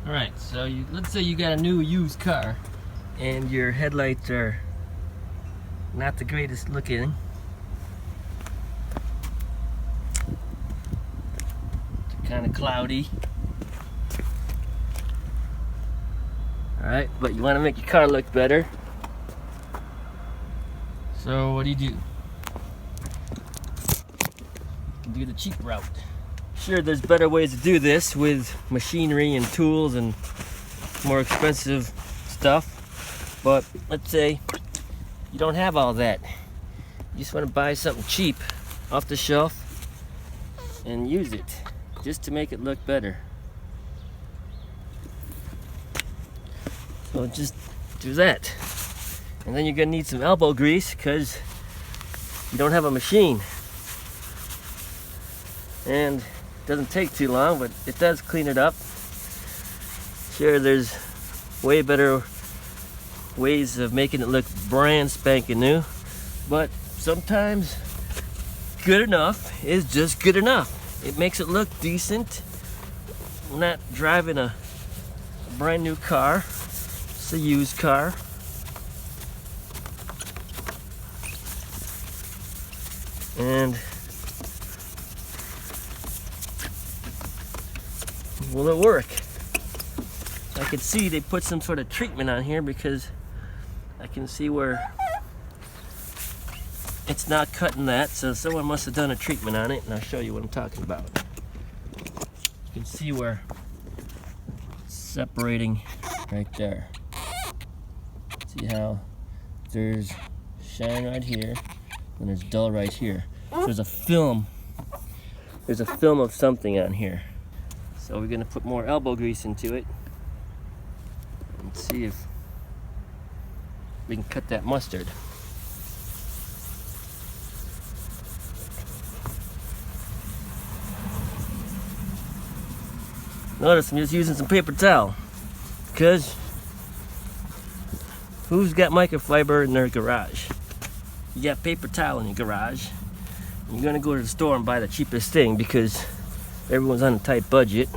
Alright, so let's say you got a new used car and your headlights are not the greatest looking. They're kind of cloudy. Alright, but you want to make your car look better. So what do? You can do the cheap route. Sure, there's better ways to do this with machinery and tools and more expensive stuff, but let's say you don't have all that. You just want to buy something cheap off the shelf and use it just to make it look better. So just do that. And then you're gonna need some elbow grease because you don't have a machine. And it doesn't take too long, but it does clean it up. Sure, there's way better ways of making it look brand spanking new, but sometimes good enough is just good enough. It makes it look decent. We're not driving a brand new car, it's a used car. And will it work? I can see they put some sort of treatment on here because I can see where it's not cutting that, so someone must have done a treatment on it, and I'll show you what I'm talking about. You can see where it's separating right there. See how there's shine right here and there's dull right here. There's a film of something on here. So we're gonna put more elbow grease into it and see if we can cut that mustard. Notice I'm just using some paper towel because who's got microfiber in their garage? You got paper towel in your garage. You're gonna go to the store and buy the cheapest thing because everyone's on a tight budget.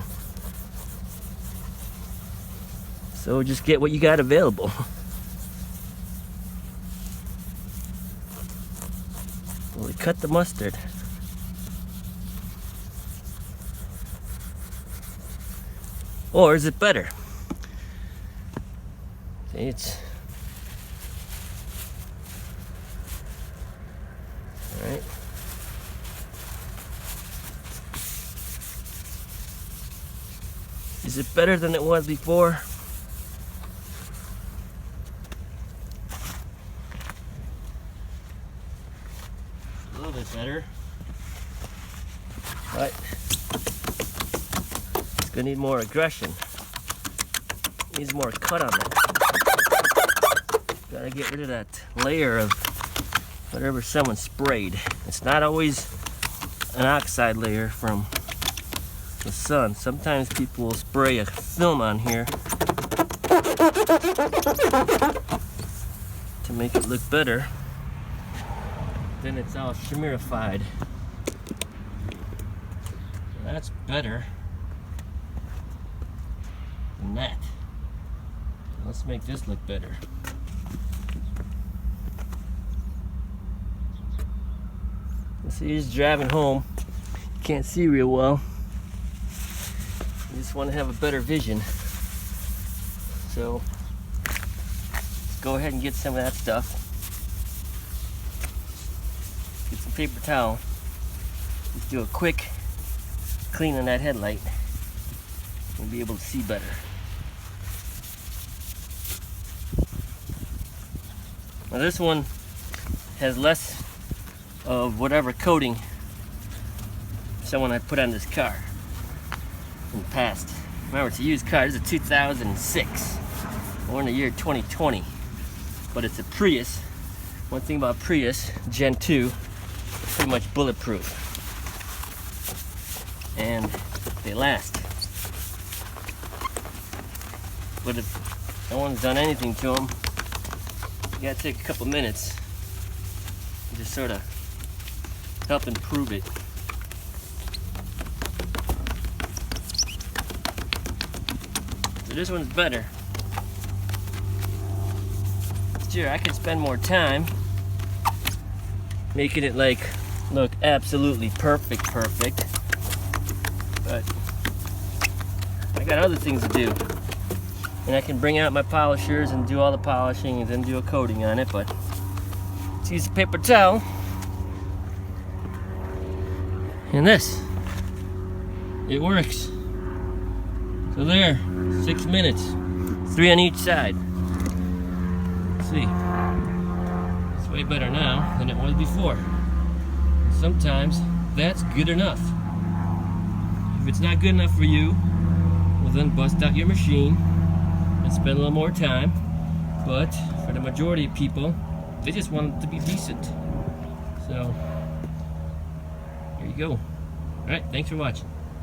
So just get what you got available. Will it cut the mustard? Or is it better? See, it's all right. Is it better than it was before? A little bit better. But it's gonna need more aggression. Needs more cut on it. Gotta get rid of that layer of whatever someone sprayed. It's not always an oxide layer from the sun. Sometimes people will spray a film on here to make it look better. Then it's all shimerified. That's better than that. Let's make this look better. So you're just driving home. You can't see real well. You just want to have a better vision. So go ahead and get some of that stuff. Get some paper towel. Just do a quick clean on that headlight. You'll be able to see better. Now this one has less of whatever coating someone had put on this car in the past. Remember, it's a used car. This is a 2006. We're in the year 2020, but it's a Prius. One thing about Prius Gen 2, pretty much bulletproof, and they last. But if no one's done anything to them, you gotta take a couple minutes and just sort of help improve it. So this one's better. Sure, I could spend more time making it like look absolutely perfect, but I got other things to do. And I can bring out my polishers and do all the polishing and then do a coating on it, but let's use a paper towel. And this, it works. So there, 6 minutes, 3 on each side. Let's see, it's way better now than it was before. And sometimes that's good enough. If it's not good enough for you, well then bust out your machine and spend a little more time. But for the majority of people, they just want it to be decent. So, here you go. Alright, thanks for watching.